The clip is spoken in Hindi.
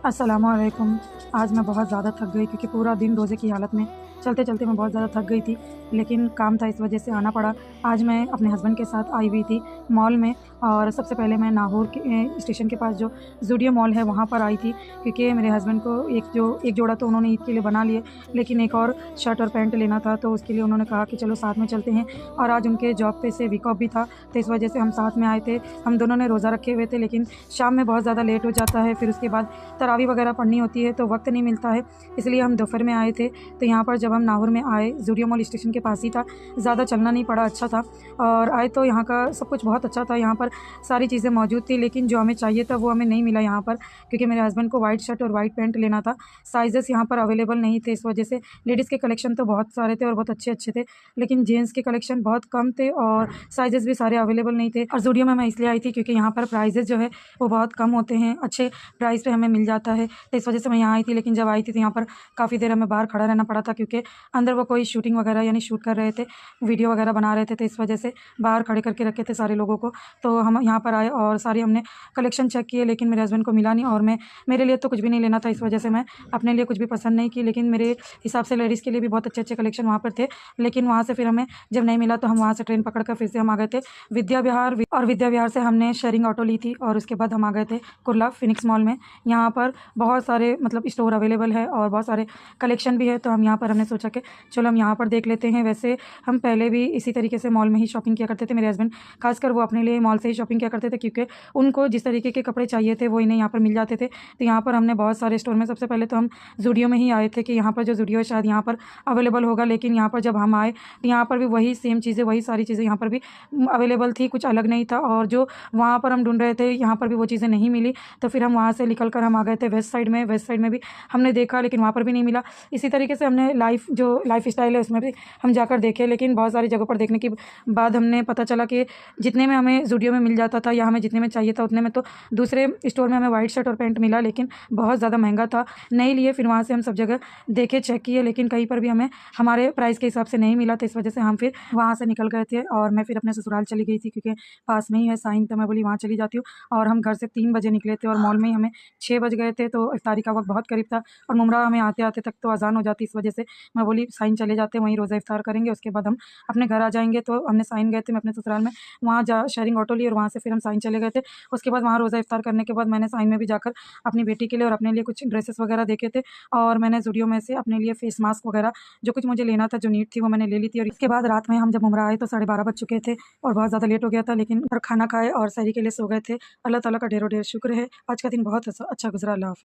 अस्सलामुअलैकुम। आज मैं बहुत ज़्यादा थक गई क्योंकि पूरा दिन रोज़े की हालत में चलते-चलते मैं बहुत ज़्यादा थक गई थी, लेकिन काम था इस वजह से आना पड़ा। आज मैं अपने हस्बैंड के साथ आई हुई थी मॉल में और सबसे पहले मैं नाहौर के स्टेशन के पास जो ज़ूडियो मॉल है वहाँ पर आई थी क्योंकि मेरे हस्बैंड को एक जोड़ा तो उन्होंने ईद के लिए बना लिए, लेकिन एक और शर्ट और पैंट लेना था तो उसके लिए उन्होंने कहा कि चलो साथ में चलते हैं और आज उनके जॉब पे से वीक ऑफ भी था, तो इस वजह से हम साथ में आए थे। हम दोनों ने रोज़ा रखे हुए थे लेकिन शाम में बहुत ज़्यादा लेट हो जाता है, फिर उसके बाद तरावी वगैरह पढ़नी होती है तो वक्त नहीं मिलता है, इसलिए हम दोपहर में आए थे। तो यहाँ पर जब हम नाहौर में आए, ज़ूडियो मॉल स्टेशन के पास ही था, ज़्यादा चलना नहीं पड़ा, अच्छा था। और आए तो यहाँ का सब कुछ बहुत अच्छा था, यहाँ पर सारी चीज़ें मौजूद थी, लेकिन जो हमें चाहिए था वो हमें नहीं मिला यहाँ पर, क्योंकि मेरे हस्बैंड को वाइट शर्ट और वाइट पैंट लेना था। साइज़ेस यहाँ पर अवेलेबल नहीं थे, इस वजह से लेडीज़ के कलेक्शन तो बहुत सारे थे और बहुत अच्छे-अच्छे थे, लेकिन जेंट्स के कलेक्शन बहुत कम थे और साइज़ेस भी सारे अवेलेबल नहीं थे। और ज़ूडियो में मैं इसलिए आई थी क्योंकि यहाँ पर प्राइसेज़ जो है वो बहुत कम होते हैं, अच्छे प्राइस पे हमें मिल जाता है, तो इस वजह से मैं यहाँ आई थी। लेकिन जब आई थी तो यहाँ पर काफ़ी देर हमें बाहर खड़ा रहना पड़ा था क्योंकि अंदर वो कोई शूटिंग वगैरह यानी शूट कर रहे थे, वीडियो वगैरह बना रहे थे, तो इस वजह से बाहर खड़े करके रखे थे सारे लोगों को। तो हम यहाँ पर आए और सारी हमने कलेक्शन चेक किए, लेकिन मेरे हस्बैंड को मिला नहीं और मेरे लिए तो कुछ भी नहीं लेना था, इस वजह से मैं अपने लिए कुछ भी पसंद नहीं की। लेकिन मेरे हिसाब से लेडीज़ के लिए भी बहुत अच्छे-अच्छे कलेक्शन वहाँ पर थे, लेकिन वहाँ से फिर हमें जब नहीं मिला तो हम वहाँ से ट्रेन पकड़ कर फिर से हम आ गए थे विद्या विहार, और विद्या विहार से हमने शेयरिंग ऑटो ली थी और उसके बाद हम आ गए थे कुर्ला फिनिक्स मॉल में। यहाँ पर बहुत सारे मतलब स्टोर अवेलेबल है और बहुत सारे कलेक्शन भी है, तो हम यहाँ पर हमने सोचा कि चलो हम यहाँ पर देख लेते हैं। वैसे हम पहले भी इसी तरीके से मॉल में ही शॉपिंग किया करते थे, मेरे हस्बैंड खासकर वो अपने लिए मॉल से ही शॉपिंग किया करते थे क्योंकि उनको जिस तरीके के कपड़े चाहिए थे वो इन्हें यहाँ पर मिल जाते थे। तो यहाँ पर हमने बहुत सारे स्टोर में सबसे पहले तो हम ज़ूडियो में ही आए थे कि यहाँ पर जो ज़ूडियो है शायद यहाँ पर अवेलेबल होगा, लेकिन यहाँ पर जब हम आए तो यहाँ पर भी वही सेम चीज़ें, वही सारी चीज़ें यहाँ पर भी अवेलेबल थी, कुछ अलग नहीं था। और जो वहाँ पर हम ढूँढ रहे थे यहाँ पर भी वो चीज़ें नहीं मिली, तो फिर हम वहाँ से निकल कर हम आ गए थे वेस्ट साइड में भी हमने देखा लेकिन वहाँ पर भी नहीं मिला। इसी तरीके से हमने लाइफ स्टाइल है उसमें भी हम जाकर देखे, लेकिन बहुत सारी जगहों पर देखने के बाद हमने पता चला कि जितने में हमें ज़ूडियो में मिल जाता था या हमें जितने में चाहिए था उतने में तो दूसरे स्टोर में हमें वाइट शर्ट और पैंट मिला, लेकिन बहुत ज़्यादा महंगा था, नहीं लिए। फिर वहाँ से हम सब जगह देखे, चेक किए, लेकिन कहीं पर भी हमें हमारे प्राइस के हिसाब से नहीं मिला, तो इस वजह से हम फिर वहाँ से निकल गए थे और मैं फिर अपने ससुराल चली गई थी क्योंकि पास में ही है साइन, तो मैं बोली वहाँ चली जाती हूँ। और हम घर से 3 बजे निकले थे और मॉल में ही हमें 6 बज गए थे, तो इफ्तारी का वक्त बहुत करीब था और मुमरा हमें आते-आते तक तो अज़ान हो जाती, इस वजह से मैं बोली साइन चले जाते हैं, वहीं रोज़ा इफ्तार करेंगे, उसके बाद हम अपने घर आ जाएँगे। तो हमने साइन गए थे, मैं अपने ससुराल में वहाँ जा शेयरिंग ऑटो ली और वहाँ से फिर हम साइन चले गए थे। उसके बाद वहाँ रोज़ा इफ्तार करने के बाद मैंने साइन में भी जाकर अपनी बेटी के लिए और अपने लिए कुछ ड्रेसेस वगैरह देखे थे और मैंने ज़ूडियो में से अपने लिए फेस मास्क वगैरह जो कुछ मुझे लेना था, जो नीड थी, वो मैंने ले ली थी। और इसके बाद रात में हम जब उम्रा आए तो 12:30 बज चुके थे और बहुत ज़्यादा लेट हो गया था, लेकिन और खाना खाए और सहरी के लिए सो गए थे। अल्लाह ताला का ढेरों ढेर शुक्र है, आज का दिन बहुत अच्छा गुज़रा। अल्लाह हाफ़िज़।